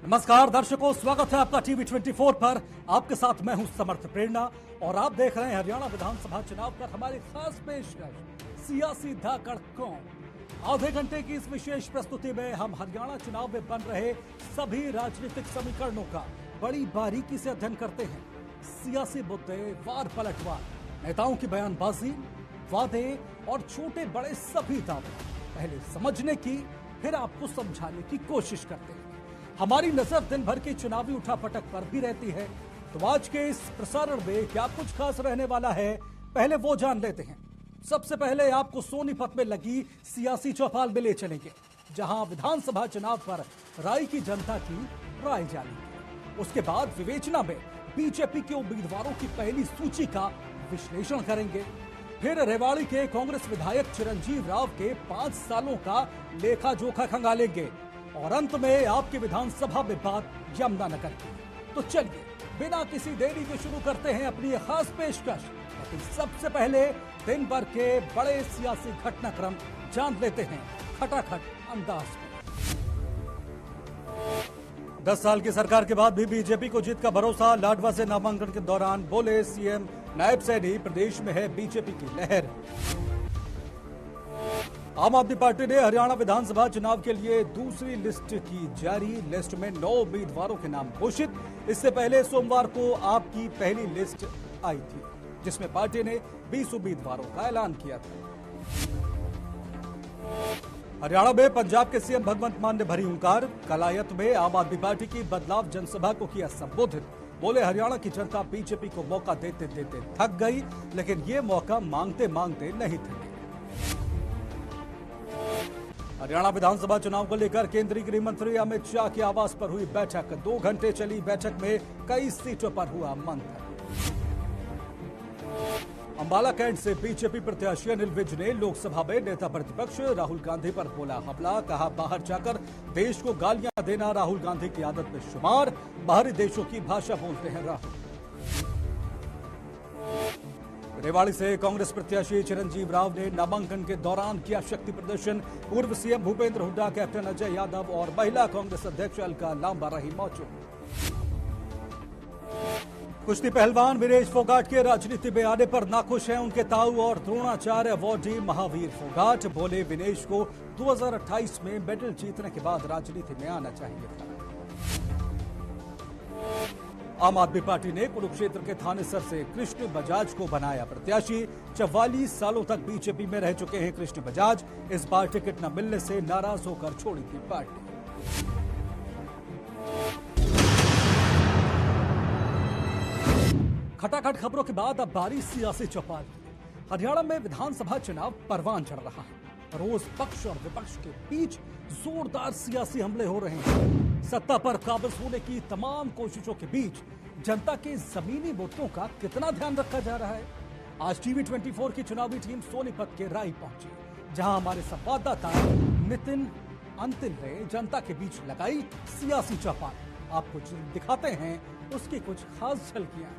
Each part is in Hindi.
नमस्कार दर्शकों, स्वागत है आपका टीवी 24 पर। आपके साथ मैं हूं समर्थ प्रेरणा और आप देख रहे हैं हरियाणा विधानसभा चुनाव पर हमारी खास पेशकश सियासी धाकड़ कौन। आधे घंटे की इस विशेष प्रस्तुति में हम हरियाणा चुनाव में बन रहे सभी राजनीतिक समीकरणों का बड़ी बारीकी से अध्ययन करते हैं। सियासी मुद्दे, वार पलटवार, नेताओं की बयानबाजी, वादे और छोटे बड़े सभी दावे पहले समझने की, फिर आपको समझाने की कोशिश करते हैं। हमारी नजर दिन भर की चुनावी उठापटक पर भी रहती है, तो आज के इस प्रसारण में क्या कुछ खास रहने वाला है, पहले वो जान लेते हैं। सबसे पहले आपको सोनीपत में लगी सियासी चौपाल में ले चलेंगे, जहां विधानसभा चुनाव पर राय की जनता की राय जानेंगे। उसके बाद विवेचना में बीजेपी के उम्मीदवारों की पहली सूची का विश्लेषण करेंगे। फिर रेवाड़ी के कांग्रेस विधायक चिरंजीव राव के 5 सालों का लेखा जोखा खंगालेंगे और अंत में आपकी विधानसभा में बात यमुनानगर की। तो चलिए बिना किसी देरी के शुरू करते हैं अपनी ये खास पेशकश। लेकिन सबसे पहले दिन भर के बड़े सियासी घटनाक्रम जान लेते हैं खटाखट अंदाज में। 10 साल की सरकार के बाद भी बीजेपी को जीत का भरोसा। लाडवा से नामांकन के दौरान बोले सीएम, नायब सैनी प्रदेश में है बीजेपी की लहर। आम आदमी पार्टी ने हरियाणा विधानसभा चुनाव के लिए दूसरी लिस्ट की जारी। लिस्ट में 9 उम्मीदवारों के नाम घोषित। इससे पहले सोमवार को आपकी पहली लिस्ट आई थी, जिसमें पार्टी ने 20 उम्मीदवारों का ऐलान किया था। हरियाणा में पंजाब के सीएम भगवंत मान ने भरी हुंकार। कलायत में आम आदमी पार्टी की बदलाव जनसभा को किया संबोधित। बोले हरियाणा की जनता बीजेपी को मौका देते देते थक गई, लेकिन ये मौका मांगते मांगते नहीं थकी। हरियाणा विधानसभा चुनाव को लेकर केंद्रीय गृह मंत्री अमित शाह के आवास पर हुई बैठक। 2 घंटे चली बैठक में कई सीटों पर हुआ मंथन। अंबाला कैंट से बीजेपी प्रत्याशी अनिल विज ने लोकसभा में नेता प्रतिपक्ष राहुल गांधी पर बोला हमला। कहा बाहर जाकर देश को गालियां देना राहुल गांधी की आदत में शुमार। बाहरी देशों की भाषा बोलते हैं राहुल। रेवाड़ी से कांग्रेस प्रत्याशी चिरंजीव राव ने नामांकन के दौरान किया शक्ति प्रदर्शन। पूर्व सीएम भूपेंद्र हुड्डा, कैप्टन अजय यादव और महिला कांग्रेस अध्यक्ष अलका लांबा रही मौजूद। कुश्ती पहलवान विनेश फोगाट के राजनीति में आने पर नाखुश हैं उनके ताऊ और द्रोणाचार्य अवार्डी महावीर फोगाट। बोले विनेश को 2028 में मेडल जीतने के बाद राजनीति में आना चाहिए था। आम आदमी पार्टी ने कुरुक्षेत्र के थानेसर से कृष्ण बजाज को बनाया प्रत्याशी। 44 सालों तक बीजेपी में रह चुके हैं कृष्ण बजाज। इस बार टिकट न मिलने से नाराज होकर छोड़ी थी पार्टी। खटाखट खबरों के बाद अब बारी सियासी चौपाल की। हरियाणा में विधानसभा चुनाव परवान चढ़ रहा है। रोज पक्ष और विपक्ष के बीच जोरदार सियासी हमले हो रहे हैं। सत्ता पर काबिज होने की तमाम कोशिशों के बीच जनता के जमीनी मुद्दों का कितना ध्यान रखा जा रहा है। आज टीवी 24 की चुनावी टीम सोनीपत के राई पहुंची, जहां हमारे संवाददाता नितिन अंतिल ने जनता के बीच लगाई सियासी चौपाल। आपको दिखाते हैं उसकी कुछ खास झलकियां।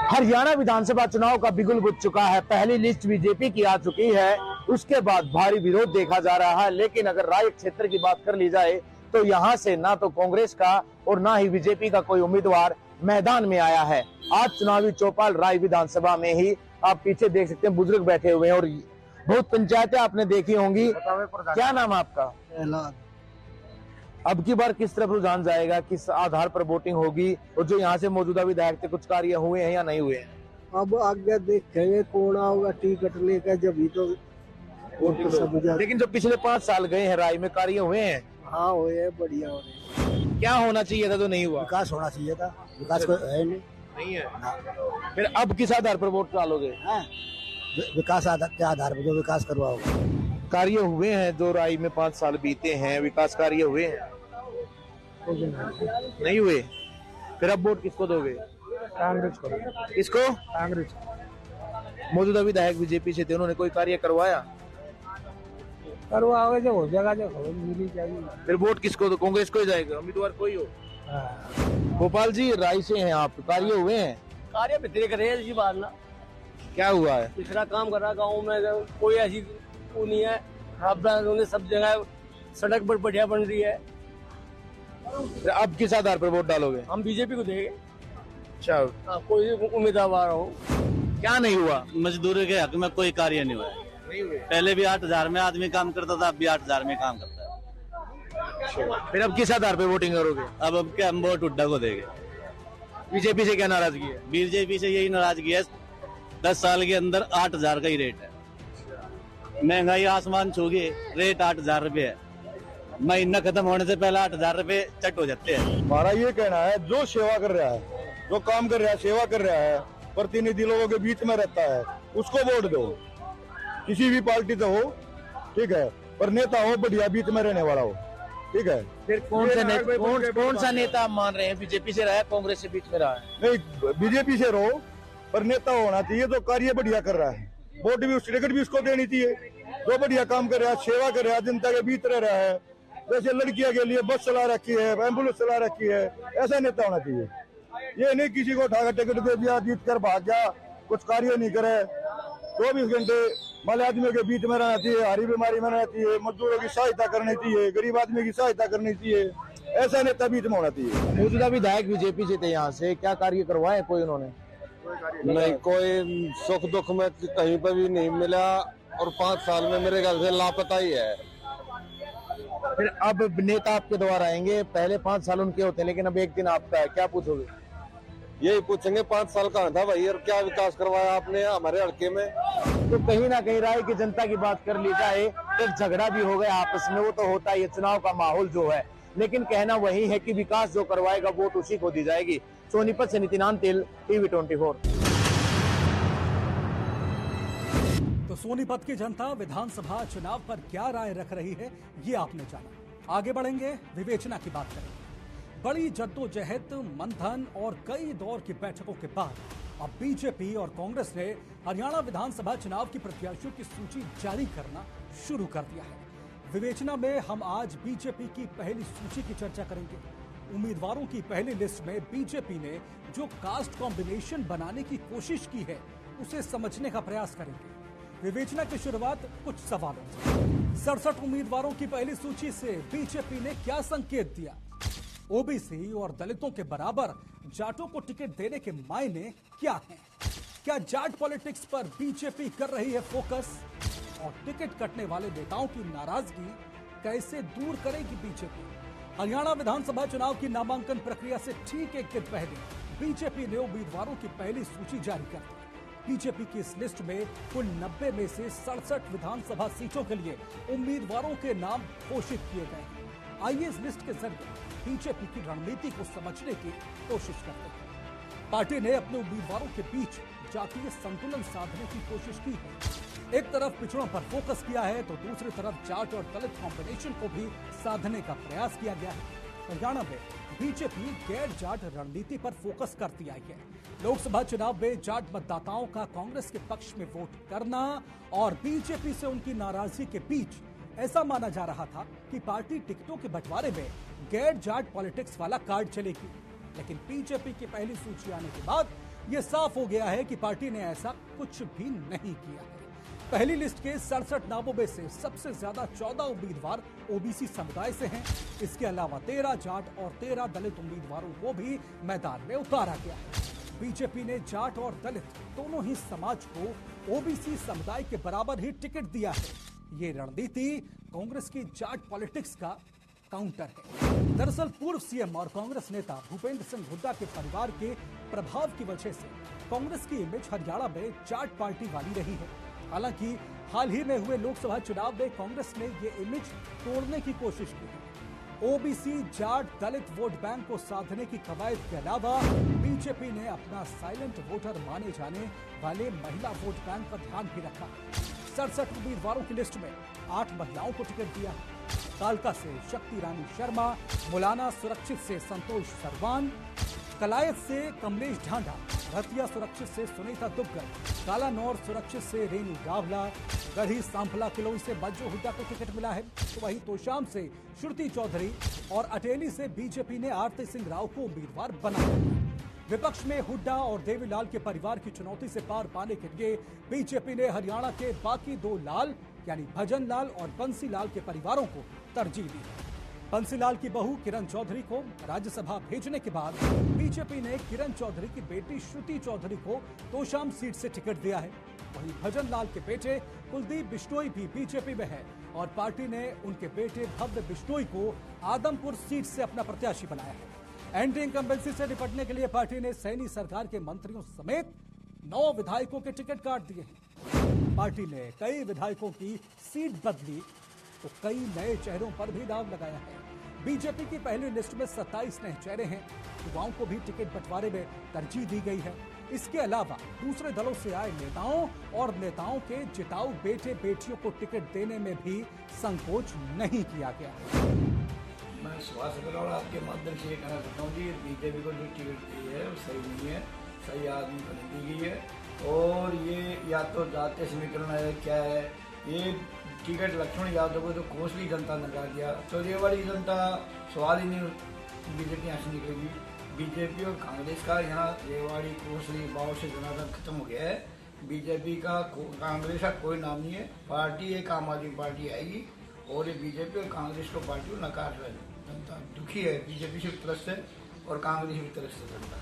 हरियाणा विधानसभा चुनाव का बिगुल बुझ चुका है। पहली लिस्ट बीजेपी की आ चुकी है, उसके बाद भारी विरोध देखा जा रहा है। लेकिन अगर राय क्षेत्र की बात कर ली जाए तो यहाँ से ना तो कांग्रेस का और ना ही बीजेपी का कोई उम्मीदवार मैदान में आया है। आज चुनावी चौपाल राय विधानसभा में ही आप पीछे देख सकते हैं, बुजुर्ग बैठे हुए हैं और बहुत पंचायतें आपने देखी होंगी। क्या नाम है आपका? अब की बार किस तरफ रुझान जाएगा, किस आधार पर वोटिंग होगी और जो यहाँ से मौजूदा विधायक थे कुछ कार्य हुए हैं या नहीं हुए हैं? अब आगे देखेंगे कौन आओगा टिकट लेकर, जब ही तो सब। लेकिन जो पिछले 5 साल गए हैं राय में कार्य हुए हैं? हाँ हुए, बढ़िया हो रहे। क्या होना चाहिए था तो नहीं हुआ? विकास होना चाहिए था, विकास को है नहीं है। फिर अब किस आधार पर वोट डालोगे? विकास के आधार पर जो विकास करवाओगे। कार्य हुए हैं जो राय में 5 साल बीते हैं, विकास कार्य हुए हैं? नहीं हुए। फिर अब वोट किसको दोगे? कांग्रेस को। किसको? कांग्रेस। मौजूदा विधायक बीजेपी से थे, उन्होंने कोई कार्य करवाया? करवाओगे जो हो जाएगा, जो मिली जाएगी। फिर वोट किसको दो? कांग्रेस को ही जाएगा, उम्मीदवार कोई हो। गोपाल जी राय से हैं आप, कार्य हुए हैं? कार्य देख रहे हैं जी बात ना। क्या हुआ है? पिछड़ा काम कर रहा गाँव में, कोई ऐसी नहीं है। सब जगह सड़क बढ़िया बन रही है। अब किस आधार पर वोट डालोगे? हम बीजेपी को देंगे। अच्छा, हाँ, कोई उम्मीदवार हो। क्या नहीं हुआ? मजदूरी के हक में कोई कार्य नहीं हुआ है। नहीं हुए। पहले भी 8,000 में आदमी काम करता था, अब भी 8,000 में काम करता है। फिर अब किस आधार पे वोटिंग करोगे? अब क्या हम वोट हुड्डा को देंगे। बीजेपी से क्या नाराजगी है? बीजेपी से यही नाराजगी है, 10 साल के अंदर 8,000 का ही रेट है। महंगाई आसमान छू गई, रेट 8,000 रुपये है। महीना खत्म होने से पहले 8,000 रुपये चट हो जाते हैं। हमारा ये कहना है, जो सेवा कर रहा है, जो काम कर रहा है, सेवा कर रहा है, प्रतिनिधि लोगों के बीच में रहता है, उसको वोट दो। किसी भी पार्टी से हो, ठीक है, पर नेता हो बढ़िया, बीच में रहने वाला हो, ठीक है। फिर कौन सा नेता आप मान रहे हैं? बीजेपी से रहा है, कांग्रेस से बीच में रहा है? नहीं, बीजेपी से रहो, पर नेता होना चाहिए जो कार्य बढ़िया कर रहा है। वोट भी, टिकट भी उसको देनी चाहिए जो बढ़िया काम कर रहा है, सेवा कर रहा है, जनता के बीच रह रहा है। जैसे लड़कियों के लिए बस चला रखी है, एम्बुलेंस चला रखी है, ऐसा नेता होना चाहिए। ये नहीं किसी को उठाकर टिकट दे दिया, जीत कर भाग गया, कुछ कार्य नहीं करे। 24 घंटे माले आदमियों के बीच में रहना चाहिए, हरी बीमारी में रहना चाहिए, मजदूरों की सहायता करनी चाहिए, गरीब आदमी की सहायता करनी चाहिए। ऐसा नेता बीच में होना चाहिए। मौजूदा विधायक बीजेपी से थे, यहाँ से क्या कार्य करवाए कोई उन्होंने? नहीं, कोई सुख दुख में कहीं पर भी नहीं मिला और 5 साल में मेरे ख्याल से लापता ही है। फिर अब नेता आपके द्वारा आएंगे, पहले 5 साल उनके होते हैं, लेकिन अब एक दिन आपका है, क्या पूछोगे? यही पूछेंगे 5 साल कहाँ था भाई और क्या विकास करवाया आपने हमारे हल्के में। तो कहीं ना कहीं राय की जनता की बात कर ली जाए, एक झगड़ा भी हो गया आपस में, वो तो होता है, ये चुनाव का माहौल जो है, लेकिन कहना वही है कि विकास जो करवाएगा वोट उसी को दी जाएगी। सोनीपत से नितिन अंतिल, TV 24। तो सोनीपत की जनता विधानसभा चुनाव पर क्या राय रख रही है, ये आपने जाना। आगे बढ़ेंगे, विवेचना की बात करेंगे। बड़ी जद्दोजहद, मंथन और कई दौर की बैठकों के बाद अब बीजेपी और कांग्रेस ने हरियाणा विधानसभा चुनाव की प्रत्याशियों की सूची जारी करना शुरू कर दिया है। विवेचना में हम आज बीजेपी की पहली सूची की चर्चा करेंगे। उम्मीदवारों की पहली लिस्ट में बीजेपी ने जो कास्ट कॉम्बिनेशन बनाने की कोशिश की है, उसे समझने का प्रयास करेंगे। विवेचना की शुरुआत कुछ सवालों से। 67 उम्मीदवारों की पहली सूची से बीजेपी ने क्या संकेत दिया? ओबीसी और दलितों के बराबर जाटों को टिकट देने के मायने क्या हैं? क्या जाट पॉलिटिक्स पर बीजेपी कर रही है फोकस? और टिकट कटने वाले नेताओं की नाराजगी कैसे दूर करेगी बीजेपी? हरियाणा विधानसभा चुनाव की नामांकन प्रक्रिया से ठीक एक दिन पहले बीजेपी ने उम्मीदवारों की पहली सूची जारी कर दी। बीजेपी की इस लिस्ट में कुल 90 में से 67 विधानसभा सीटों के लिए उम्मीदवारों के नाम घोषित किए गए हैं। आइए इस लिस्ट के जरिए बीजेपी की रणनीति को समझने की कोशिश करते हैं। पार्टी ने अपने उम्मीदवारों के बीच जातीय संतुलन साधने की कोशिश की है। एक तरफ पिछड़ों पर फोकस किया है, तो दूसरी तरफ जाट और दलित कॉम्बिनेशन को भी साधने का प्रयास किया गया है। हरियाणा में बीजेपी गैर जाट रणनीति पर फोकस करती आई है। लोकसभा चुनाव में जाट मतदाताओं का कांग्रेस के पक्ष में वोट करना और बीजेपी से उनकी नाराजगी के बीच ऐसा माना जा रहा था कि पार्टी टिकटों के बंटवारे में गैर जाट पॉलिटिक्स वाला कार्ड चलेगी। लेकिन बीजेपी की पहली सूची आने के बाद यह साफ हो गया है कि पार्टी ने ऐसा कुछ भी नहीं किया है। पहली लिस्ट के 67 नामों में से सबसे ज्यादा 14 उम्मीदवार ओबीसी समुदाय से हैं। इसके अलावा 13 जाट और 13 दलित उम्मीदवारों को भी मैदान में उतारा गया है। बीजेपी ने जाट और दलित दोनों ही समाज को ओबीसी समुदाय के बराबर ही टिकट दिया है। ये रणनीति कांग्रेस की जाट पॉलिटिक्स का काउंटर है। दरअसल पूर्व सीएम और कांग्रेस नेता भूपेंद्र सिंह हुड्डा के परिवार के प्रभाव की वजह से कांग्रेस की इमेज हरियाणा में जाट पार्टी वाली रही है। हालांकि हाल ही में हुए लोकसभा चुनाव में कांग्रेस ने ये इमेज तोड़ने की कोशिश की है। ओबीसी, जाट, दलित वोट बैंक को साधने की कवायद के अलावा बीजेपी ने अपना साइलेंट वोटर माने जाने वाले महिला वोट बैंक का ध्यान भी रखा। 67 उम्मीदवारों की लिस्ट में 8 महिलाओं को टिकट दिया। कालका से शक्ति रानी शर्मा, मुलाना सुरक्षित से संतोष सरवान, कलायत से कमलेश ढांडा, रतिया सुरक्षित से सुनीता दुग्गल, कालानौर सुरक्षित से रेणु रावला, गढ़ी सांपला किलोई से बज्जू हुड्डा को टिकट मिला है। तो वहीं तोशाम से श्रुति चौधरी और अटेली से बीजेपी ने आरती सिंह राव को उम्मीदवार बनाया। विपक्ष में हुड्डा और देवीलाल के परिवार की चुनौती से पार पाने के लिए बीजेपी ने हरियाणा के बाकी 2 लाल यानी भजन लाल और बंसी लाल के परिवारों को तरजीह दी। बंसीलाल की बहू किरण चौधरी को राज्यसभा भेजने के बाद बीजेपी ने किरण चौधरी की बेटी श्रुति चौधरी को तोशाम सीट से टिकट दिया है। वहीं भजन लाल के बेटे कुलदीप बिश्नोई भी बीजेपी में है और पार्टी ने उनके बेटे भव्य बिश्नोई को आदमपुर सीट से अपना प्रत्याशी बनाया है। एंटी इनकम्बेंसी से निपटने के लिए पार्टी ने सैनी सरकार के मंत्रियों समेत 9 विधायकों के टिकट काट दिए हैं। पार्टी ने कई विधायकों की सीट बदली तो कई नए चेहरों पर भी दाव लगाया है। बीजेपी की पहली लिस्ट में 27 नए चेहरे हैं। युवाओं को भी टिकट बंटवारे में तरजीह दी गई है। इसके अलावा दूसरे दलों से आए नेताओं और नेताओं के जिताऊ बेटे बेटियों को टिकट देने में भी संकोच नहीं किया गया। मैं सुभाष अग्रवाल आपके माध्यम से ये कहना चाहता हूँ कि बीजेपी को जो टिकट दी है वो सही नहीं है, सही आदमी को नहीं दी गई है। और ये या तो जातीय समीकरण है, क्या है ये टिकट लक्ष्मण यादव को तो कोसली जनता ने लगा दिया, तो रेवाड़ी जनता सवाल ही नहीं बीजेपी यहाँ से निकलेगी। बीजेपी और कांग्रेस का यहाँ रेवाड़ी कोसली बाव से जनार्दन खत्म हो गया है। बीजेपी का कांग्रेस का कोई नाम नहीं है। पार्टी एक आम आदमी पार्टी आएगी और ये बीजेपी और कांग्रेस को पार्टी को नकार रहा है। जनता दुखी है बीजेपी से तरफ से और कांग्रेस की तरफ से जनता।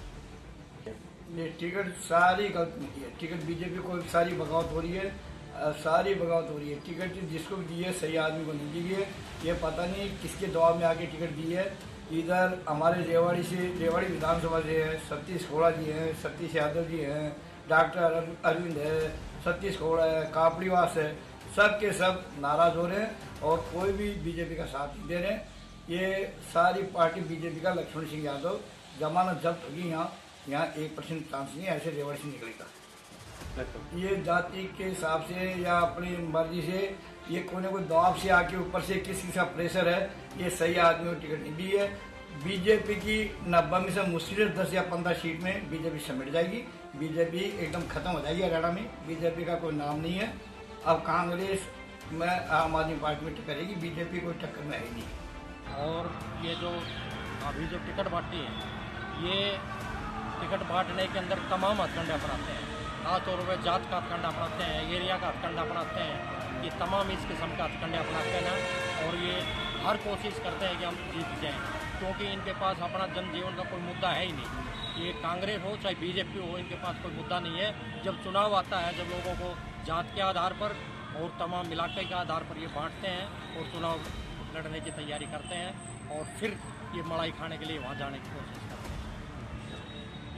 ये टिकट सारी गलत मिली है। टिकट बीजेपी को सारी बगावत हो रही है, सारी बगावत हो रही है। टिकट जिसको दी है सही आदमी को नहीं दी गई है। ये पता नहीं किसके दबाव में आके टिकट दी है। इधर हमारे रेवाड़ी विधानसभा से है, सतीश खोड़ा जी हैं, सतीश यादव जी हैं, डॉक्टर अरविंद है, सतीश खोड़ा है, कापड़ीवास है, सब के सब नाराज हो रहे हैं और कोई भी बीजेपी का साथ नहीं दे रहे हैं। ये सारी पार्टी बीजेपी का लक्ष्मण सिंह यादव जमानत जब्त होगी। यहाँ 1% चांस नहीं है ऐसे रेवाड़ी से निकलेगा। ये जाति के हिसाब से या अपनी मर्जी से ये कोई ना कोई दबाव से आके ऊपर से किसी का प्रेशर है, ये सही आदमी को टिकट नहीं दी है। बीजेपी की 90 में से मुश्किल 10 या 15 सीट में बीजेपी समेट जाएगी। बीजेपी एकदम खत्म हो जाएगी। हरियाणा में बीजेपी का कोई नाम नहीं है। अब कांग्रेस में आम आदमी पार्टी में टक्करेगी, बीजेपी कोई टक्कर में है ही नहीं। और ये जो अभी जो टिकट बांटी है, ये टिकट बांटने के अंदर तमाम हथकंडे अपनाते हैं। खासतौर पर जात का हथकंडा अपनाते हैं, एरिया का हथकंडा अपनाते हैं। ये तमाम इस किस्म का हथकंडे अपनाते हैं और ये हर कोशिश करते हैं कि हम जीत जाएं, क्योंकि इनके पास अपना जनजीवन का कोई मुद्दा है ही नहीं। ये कांग्रेस हो चाहे बीजेपी हो, इनके पास कोई मुद्दा नहीं है। जब चुनाव आता है, जब लोगों को जात के आधार पर और तमाम इलाके के आधार पर ये बांटते हैं और चुनाव लड़ने की तैयारी करते हैं और फिर ये मलाई खाने के लिए वहाँ जाने की कोशिश करते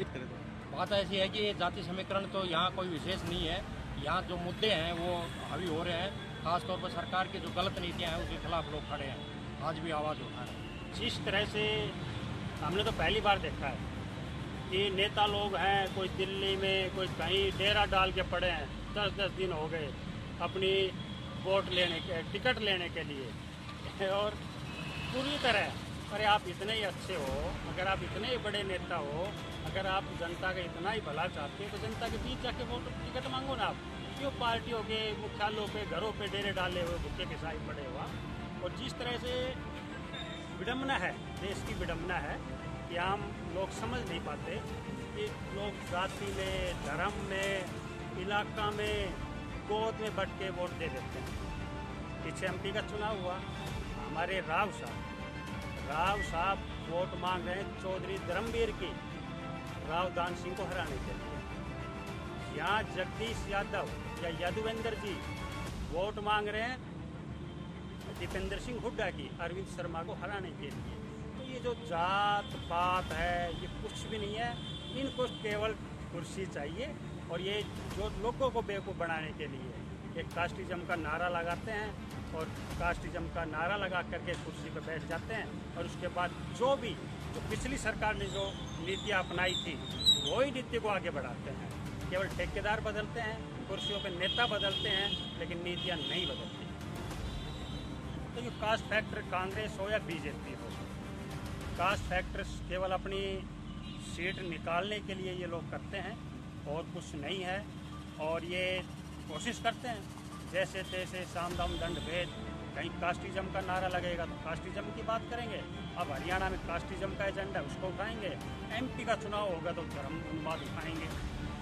हैं। बात ऐसी है कि ये जाति समीकरण तो यहाँ कोई विशेष नहीं है। यहाँ जो मुद्दे हैं वो हावी हो रहे हैं। खासतौर पर सरकार की जो गलत नीतियाँ हैं उसके खिलाफ लोग खड़े हैं, आज भी आवाज़ उठा रहे हैं। जिस तरह से हमने तो पहली बार देखा है कि नेता लोग हैं, कोई दिल्ली में, कोई कहीं डेरा डाल के पड़े हैं, 10-10 दिन हो गए अपनी वोट लेने के, टिकट लेने के लिए। और पूरी तरह अरे आप इतने ही अच्छे हो, अगर आप इतने ही बड़े नेता हो, अगर आप जनता का इतना ही भला चाहते हो तो जनता के बीच जाके वोट टिकट मांगो ना। आप क्यों पार्टियों के मुख्यालयों पे, घरों पे डेरे डाले हुए भुक्के पिसाई पड़े हुआ। और जिस तरह से विडम्बना है, देश की विडम्बना है कि आम लोग समझ नहीं पाते कि लोग जाति में, धर्म में, इलाका में, गोद में बट के वोट दे देते हैं। पीछे एमपी का चुनाव हुआ, हमारे राव साहब वोट मांग रहे हैं चौधरी धर्मवीर की, राव दान सिंह को हराने के लिए। यहाँ जगदीश यादव या यादवेंद्र जी वोट मांग रहे हैं दीपेंद्र सिंह हुड्डा की, अरविंद शर्मा को हराने के लिए। तो ये जो जात पात है ये कुछ भी नहीं है। इनको केवल कुर्सी चाहिए और ये जो लोगों को बेवकूफ़ बनाने के लिए एक कास्टिज्म का नारा लगाते हैं और कास्टिज्म का नारा लगा करके कुर्सी पर बैठ जाते हैं। और उसके बाद जो पिछली सरकार ने जो नीतियाँ अपनाई थी वही नीति को आगे बढ़ाते हैं। केवल ठेकेदार बदलते हैं, कुर्सियों पे नेता बदलते हैं, लेकिन नीतियाँ नहीं बदलती। तो ये कास्ट फैक्टर कांग्रेस हो या बीजेपी हो, कास्ट फैक्टर केवल अपनी सीट निकालने के लिए ये लोग करते हैं और कुछ नहीं है। और ये कोशिश करते हैं जैसे तैसे साम दाम दंड भेद, कहीं कास्टिज्म का नारा लगेगा तो कास्टिज्म की बात करेंगे। अब हरियाणा में कास्टिज्म का एजेंडा उसको उठाएंगे, एमपी का चुनाव होगा तो धर्म उन्माद उठाएंगे।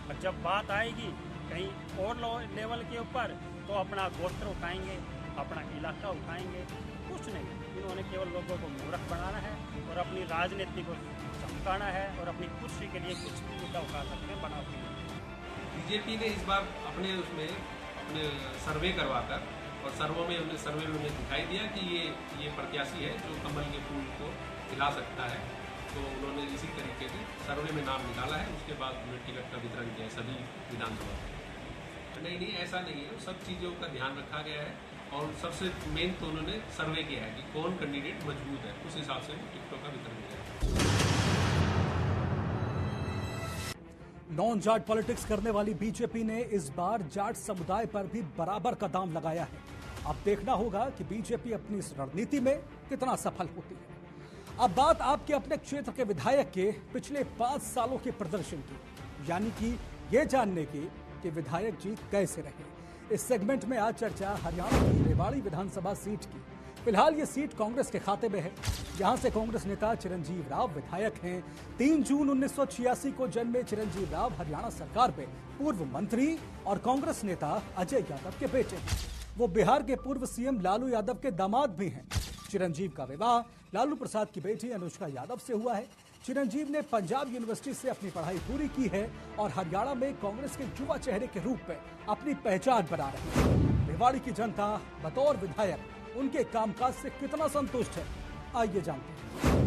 और जब बात आएगी कहीं और लेवल के ऊपर तो अपना गोत्र उठाएंगे, अपना इलाका उठाएंगे, कुछ नहीं। इन्होंने केवल लोगों को मूर्ख बनाना है और अपनी राजनीति को चमकाना है और अपनी कुर्सी के लिए कुछ भी मुद्दा उठा सकते हैं, बना सकते हैं। बीजेपी ने इस बार अपने सर्वे करवाकर और सर्वे में उन्हें दिखाई दिया कि ये प्रत्याशी है जो कमल के फूल को खिला सकता है, तो उन्होंने इसी तरीके से सर्वे में नाम निकाला है। उसके बाद उन्होंने टिकट का वितरण किया है सभी विधानसभा में। नहीं, ऐसा नहीं है, सब चीज़ों का ध्यान रखा गया है और सबसे मेन तो उन्होंने सर्वे किया है कि कौन कैंडिडेट मजबूत है, उस हिसाब से टिकटों का वितरण किया है। नॉन जाट पॉलिटिक्स करने वाली बीजेपी ने इस बार जाट समुदाय पर भी बराबर का दाम लगाया है। अब देखना होगा कि बीजेपी अपनी इस रणनीति में कितना सफल होती है। अब बात आपके अपने क्षेत्र के विधायक के पिछले 5 सालों के प्रदर्शन की, यानी कि ये जानने की कि विधायक जी कैसे रहे। इस सेगमेंट में आज चर्चा हरियाणा की रेवाड़ी विधानसभा सीट की। फिलहाल ये सीट कांग्रेस के खाते में है। यहां से कांग्रेस नेता चिरंजीव राव विधायक हैं। 3 जून 1986 को जन्मे चिरंजीव राव हरियाणा सरकार में पूर्व मंत्री और कांग्रेस नेता अजय यादव के बेटे हैं। वो बिहार के पूर्व सीएम लालू यादव के दामाद भी हैं। चिरंजीव का विवाह लालू प्रसाद की बेटी अनुष्का यादव से हुआ है। चिरंजीव ने पंजाब यूनिवर्सिटी से अपनी पढ़ाई पूरी की है और हरियाणा में कांग्रेस के युवा चेहरे के रूप में अपनी पहचान बना रहे हैं। रेवाड़ी की जनता बतौर विधायक उनके कामकाज से कितना संतुष्ट है, आइए जानते हैं।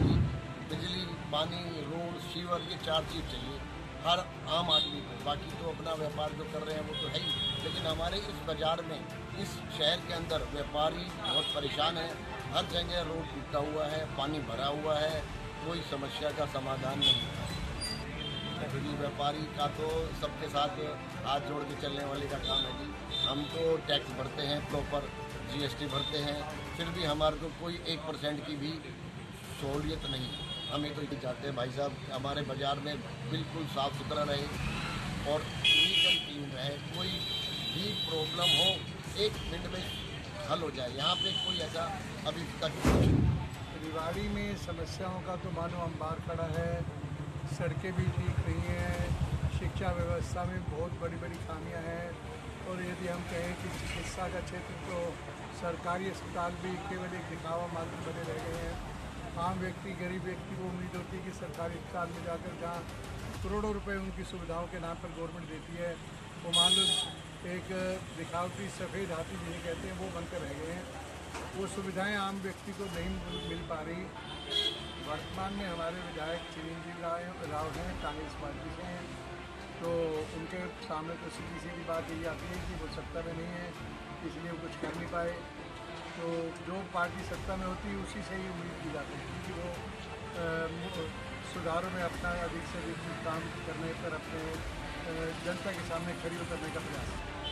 बिजली, पानी, रोड, सीवर, ये 4 चीज चाहिए हर आम आदमी को। बाकी तो अपना व्यापार जो कर रहे हैं वो तो है ही, लेकिन हमारे इस बाजार में, इस शहर के अंदर व्यापारी बहुत परेशान है। हर जगह रोड टूटा हुआ है, पानी भरा हुआ है, कोई समस्या का समाधान नहीं है। बिजली व्यापारी का तो सबके साथ हाथ जोड़ के चलने वाले का काम है जी। हम तो टैक्स भरते हैं, प्रॉपर GST भरते हैं, फिर भी हमारे को कोई 1% की भी सहूलियत नहीं। हमें तो ये चाहते हैं भाई साहब हमारे बाज़ार में बिल्कुल साफ़ सुथरा रहे और नीट एंड क्लीन रहे। कोई भी प्रॉब्लम हो 1 मिनट में हल हो जाए। यहाँ पे कोई ऐसा अभी तक रेवाड़ी में समस्याओं का तो मानो अंबार खड़ा है। सड़कें भी ठीक नहीं हैं, शिक्षा व्यवस्था में बहुत बड़ी बड़ी खामियां हैं और यदि हम कहें कि चिकित्सा का क्षेत्र तो सरकारी अस्पताल भी केवल एक दिखावा मात्र बने रह गए हैं। आम व्यक्ति, गरीब व्यक्ति को उम्मीद होती है कि सरकारी अस्पताल में जाकर जहाँ करोड़ों रुपए उनकी सुविधाओं के नाम पर गवर्नमेंट देती है, वो मान लो एक दिखावटी सफ़ेद हाथी जिन्हें कहते हैं वो बनकर रह गए हैं। वो सुविधाएं आम व्यक्ति को नहीं मिल पा रही। वर्तमान में हमारे विधायक चिरंजीव राव हैं, कांग्रेस पार्टी से हैं, तो उनके सामने तो सीधी बात यही आती है कि वो सत्ता में नहीं है, इसलिए वो कुछ कर नहीं पाए। तो जो पार्टी सत्ता में होती है उसी से ही उम्मीद की जाती है कि वो सुधारों में अपना अधिक से अधिक काम करने पर अपने जनता के सामने खड़ी उतरने का प्रयास।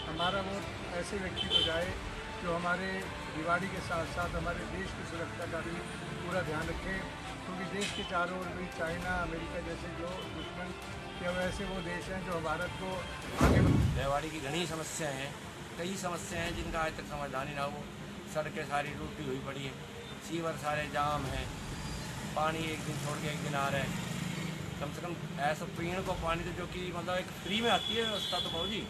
हमारा वोट ऐसे व्यक्ति को जाए जो हमारे रेवाड़ी के साथ साथ हमारे देश की सुरक्षा का भी पूरा ध्यान रखें, क्योंकि देश के चारों ओर भी चाइना, अमेरिका जैसे जो दुश्मन या वैसे वो देश हैं जो भारत को आगे। रेवाड़ी की घनी समस्याएं हैं, कई समस्याएं हैं जिनका आज तक समाधान ही ना हो। सड़कें सारी टूटी हुई पड़ी है, सीवर सारे जाम हैं, पानी एक दिन छोड़ के एक दिन आ रहा है। कम से कम ऐसा पीने को पानी तो जो कि मतलब एक फ्री में आती है व्यवस्था तो भाव जी,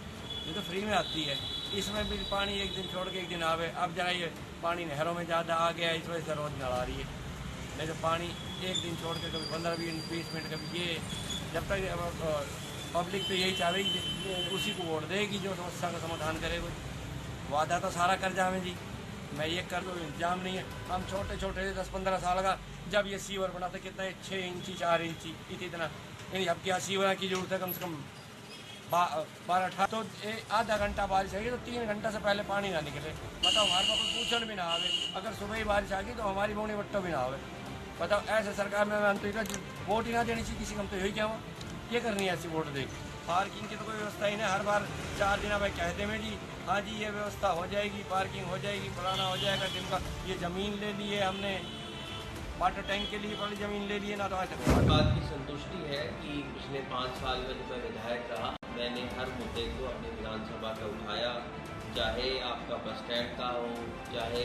ये तो फ्री में आती है, इसमें भी पानी एक दिन छोड़ के एक दिन आवे। अब जाइए पानी नहरों में ज़्यादा आ गया, इस वजह से रोज नल आ रही है। नहीं तो पानी एक दिन छोड़ के कभी 15-20 मिनट कभी ये, जब तक पब्लिक तो यही चाहेगी उसी को वोट देगी जो समस्या का समाधान करे। कोई वादा तो सारा कर जावे जी, मैं ये कर दूँ, इंतजाम नहीं है। हम छोटे छोटे 10-15 साल का जब ये सीवर बना था कितना 6 इंची 4 इंची इतना, यानी अब क्या सीवर की जरूरत है कम से कम 12-18। तो आधा घंटा बारिश आएगी तो 3 घंटा से पहले पानी ना निकले। बताओ हमारे पास पूछण भी ना आवे, अगर सुबह ही बारिश आ गई तो हमारी बोनी बट्टो भी ना आवे। बताओ ऐसे सरकार में हम तो वोट ही ना देनी चाहिए किसी को, हम तो यही क्या हुआ ये करनी है ऐसी वोट दे। पार्किंग की तो कोई व्यवस्था ही नहीं, हर बार 4 दिन भाई कहते में जी हाँ जी ये व्यवस्था हो जाएगी, पार्किंग हो जाएगी, फलाना हो जाएगा। जिनका ये ज़मीन ले ली है हमने, वाटर टैंक के लिए बड़ी ज़मीन ले ली है ना, तो ऐसे इस बात की संतुष्टि है कि पिछले 5 साल में जब मैं विधायक रहा, मैंने हर मुद्दे को अपनी विधानसभा का उठाया, चाहे आपका बस स्टैंड का हो, चाहे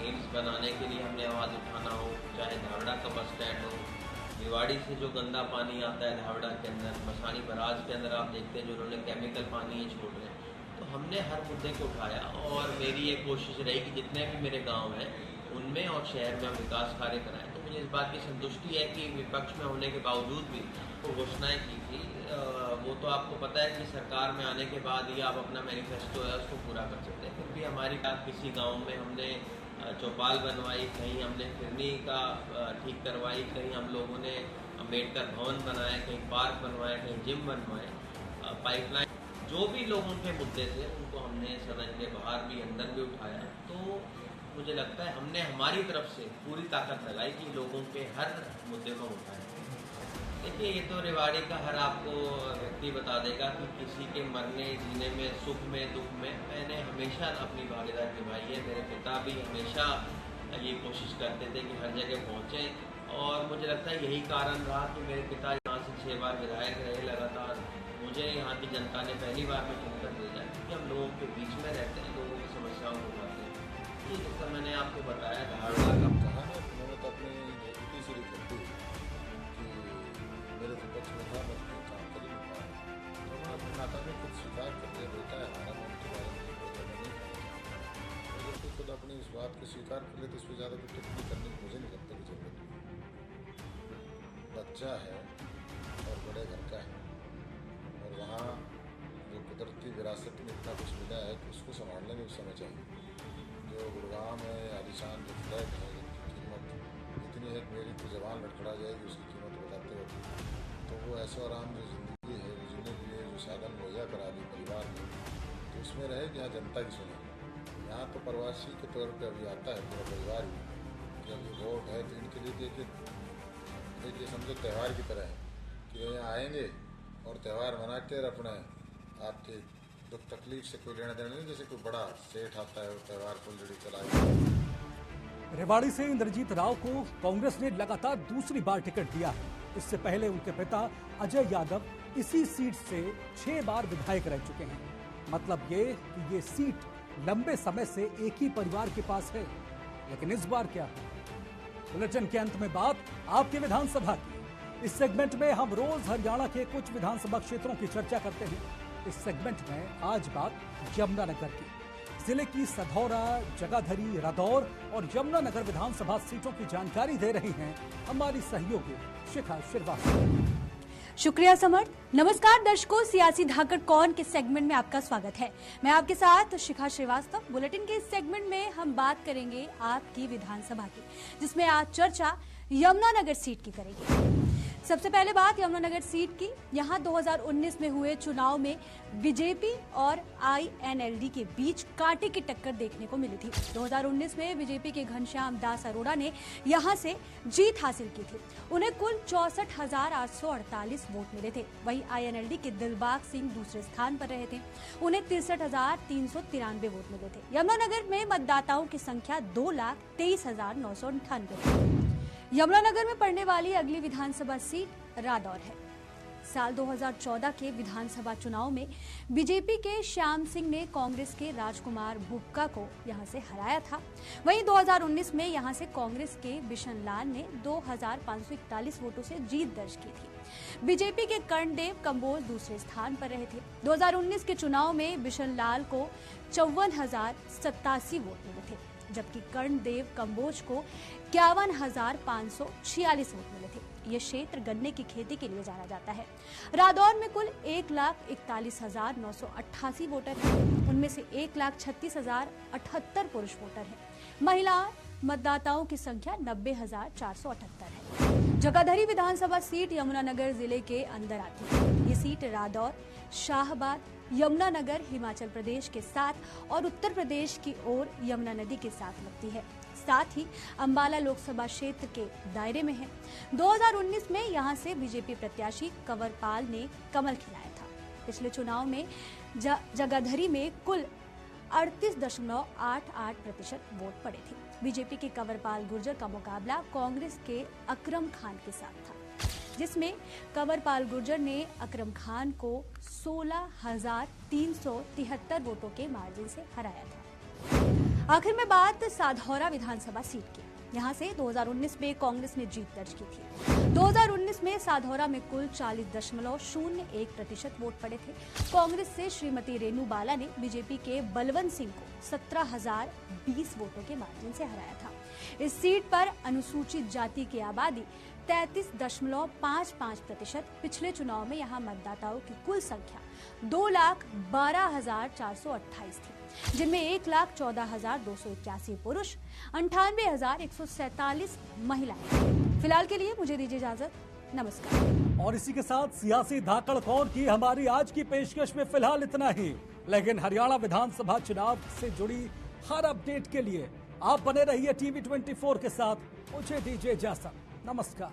एम्स बनाने के लिए हमने आवाज़ उठाना हो, चाहे धावड़ा का बस स्टैंड हो। रेवाड़ी से जो गंदा पानी आता है धावड़ा के अंदर, मसानी बराज के अंदर आप देखते हैं जो उन्होंने केमिकल पानी छोड़ रहे हैं, तो हमने हर मुद्दे को उठाया और मेरी ये कोशिश रही कि जितने भी मेरे गांव हैं उनमें और शहर में हम विकास कार्य कराएं। तो मुझे इस बात की संतुष्टि है कि विपक्ष में होने के बावजूद भी वो घोषणाएं की थी, वो तो आपको पता है कि सरकार में आने के बाद ही आप अपना मैनिफेस्टो है उसको पूरा कर सकते हैं। फिर भी हमारी किसी गाँव में हमने चौपाल बनवाई, कहीं हमने फिरनी का ठीक करवाई, कहीं हम लोगों ने अम्बेडकर भवन बनाए, कहीं पार्क बनवाए, कहीं जिम बनवाए, पाइपलाइन, जो भी लोगों के मुद्दे थे उनको हमने सदन के बाहर भी अंदर भी उठाया। तो मुझे लगता है हमने हमारी तरफ से पूरी ताकत लगाई कि लोगों के हर मुद्दे को उठाएं। देखिए, ये तो रेवाड़ी का हर आपको व्यक्ति बता देगा कि किसी के मरने जीने में, सुख में, दुख में मैंने हमेशा अपनी भागीदारी निभाई है। मेरे पिता भी हमेशा ये कोशिश करते थे कि हर जगह पहुँचें और मुझे लगता है यही कारण रहा कि मेरे पिता यहाँ से 6 बार विधायक रहे लगातार। मुझे यहाँ की जनता ने पहली बार में चुनकर भेजा क्योंकि हम लोगों के बीच में रहते हैं, लोगों की समस्याओं को उठाते हैं। ये जैसा मैंने आपको बताया धारणा का कहा ना, उन्होंने तो अपनी नीति से करती कि मेरे विपक्ष में था, मैं काम कर ही नहीं पाया। तो मैं अपने नाता में खुद स्वीकार कर दिया, बेटा है हमारा, मैं उनके बारे में नहीं करता। अगर कोई खुद अपनी इस बात को स्वीकार कर ले तो इसमें ज़्यादा कुछ टिप्पणी करने की मुझे नहीं लगता कि जरूरत है। बच्चा है और बड़े घर का है और वहाँ जो कुदरती विरासत में इतना कुछ मिला है कि उसको संभालने में उस समय चाहिए। जो गुड़गांव में आलिशान जो फ्लैट है जिनकी कीमत इतनी है कि मेरी तो जबान लड़खड़ा जाएगी उसकी कीमत बताते वक्त, तो वो ऐसा आराम जो ज़िंदगी है वो जीने के लिए जो साधन मुहैया करा दी परिवार में, तो उसमें रहे कि यहाँ जनता की सुने। यहाँ तो प्रवासी के तौर पे अभी आता है पूरा परिवार ही, कि अभी वोट है तो इनके लिए देखिए समझो त्यौहार की तरह है कि यहाँ आएंगे और त्यौहार मना के अपने आपके दुख तकलीफ से कोई लेना देना नहीं, जैसे कोई बड़ा सेठ आता है त्यौहार फुलझड़ी चलाए। रेवाड़ी से इंद्रजीत राव को कांग्रेस ने लगातार दूसरी बार टिकट दिया है। इससे पहले उनके पिता अजय यादव इसी सीट से 6 बार विधायक रह चुके हैं। मतलब ये कि ये सीट लंबे समय से एक ही परिवार के पास है। लेकिन इस बार क्या है? बुलेटिन के अंत में बात आपके विधानसभा की। इस सेगमेंट में हम रोज हरियाणा के कुछ विधानसभा क्षेत्रों की चर्चा करते हैं। इस सेगमेंट में आज बात यमुनानगर की। जिले की सधौरा, जगाधरी, रादौर और यमुनानगर विधानसभा सीटों की जानकारी दे रही हैं हमारी सहयोगी शिखा श्रीवास्तव। शुक्रिया समर्थ। नमस्कार दर्शकों, सियासी धाकड़ कौन के सेगमेंट में आपका स्वागत है। मैं आपके साथ शिखा श्रीवास्तव। बुलेटिन के इस सेगमेंट में हम बात करेंगे आपकी विधानसभा की, जिसमें आज चर्चा यमुनानगर सीट की करेंगे। सबसे पहले बात यमुनानगर सीट की। यहां 2019 में हुए चुनाव में बीजेपी और आईएनएलडी के बीच कांटे की टक्कर देखने को मिली थी। 2019 में बीजेपी के घनश्याम दास अरोड़ा ने यहां से जीत हासिल की थी। उन्हें कुल 64,848 वोट मिले थे। वहीं आईएनएलडी के दिलबाग सिंह दूसरे स्थान पर रहे थे। उन्हें 63,393 वोट मिले थे। यमुनानगर में मतदाताओं की संख्या 2,23,998 थी। यमुनानगर में पड़ने वाली अगली विधानसभा सीट रादौर है। साल 2014 के विधानसभा चुनाव में बीजेपी के श्याम सिंह ने कांग्रेस के राजकुमार बुक्का को यहां से हराया था। वहीं 2019 में यहां से कांग्रेस के बिशन लाल ने 2,541 वोटों से जीत दर्ज की थी। बीजेपी के कर्णदेव कंबोज दूसरे स्थान पर रहे थे। 2019 के चुनाव में बिशन लाल को 54,087 वोट मिले थे, जबकि कर्णदेव कंबोज को 51,546 वोट मिले थे। ये क्षेत्र गन्ने की खेती के लिए जाना जाता है। रादौर में कुल 1,41,988 वोटर हैं। उनमें से 1,36,078 पुरुष वोटर हैं। महिला मतदाताओं की संख्या 90,478 है। जगाधरी विधानसभा सीट यमुनानगर जिले के अंदर आती है। ये सीट रादौर, शाहबाद, यमुनानगर हिमाचल प्रदेश के साथ और उत्तर प्रदेश की ओर यमुना नदी के साथ लगती है। साथ ही अंबाला लोकसभा क्षेत्र के दायरे में है। 2019 में यहां से बीजेपी प्रत्याशी कंवरपाल ने कमल खिलाया था। पिछले चुनाव में जगाधरी में कुल 38.88% वोट पड़े थे। बीजेपी के कंवरपाल गुर्जर का मुकाबला कांग्रेस के अकरम खान के साथ था, जिसमें कंवरपाल गुर्जर ने अकरम खान को 16,373 वोटों के मार्जिन से हराया था। आखिर में बात साधौरा विधानसभा सीट की। यहाँ से 2019 में कांग्रेस ने जीत दर्ज की थी। 2019 में साधौरा में कुल 40.01% वोट पड़े थे। कांग्रेस से श्रीमती रेणु बाला ने बीजेपी के बलवंत सिंह को 17,020 वोटों के मार्जिन से हराया था। इस सीट पर अनुसूचित जाति की आबादी 33.55%। पिछले चुनाव में यहाँ मतदाताओं की कुल संख्या 2,12,428 थी, जिनमें 1,14,281 पुरुष, 98,147 महिलाएं। फिलहाल के लिए मुझे दीजिए इजाजत। नमस्कार। और इसी के साथ सियासी धाकड़ कौन की हमारी आज की पेशकश में फिलहाल इतना ही, लेकिन हरियाणा विधानसभा चुनाव से जुड़ी हर अपडेट के लिए आप बने रहिए टीवी 24 के साथ। मुझे दीजिए इजाजत। नमस्कार।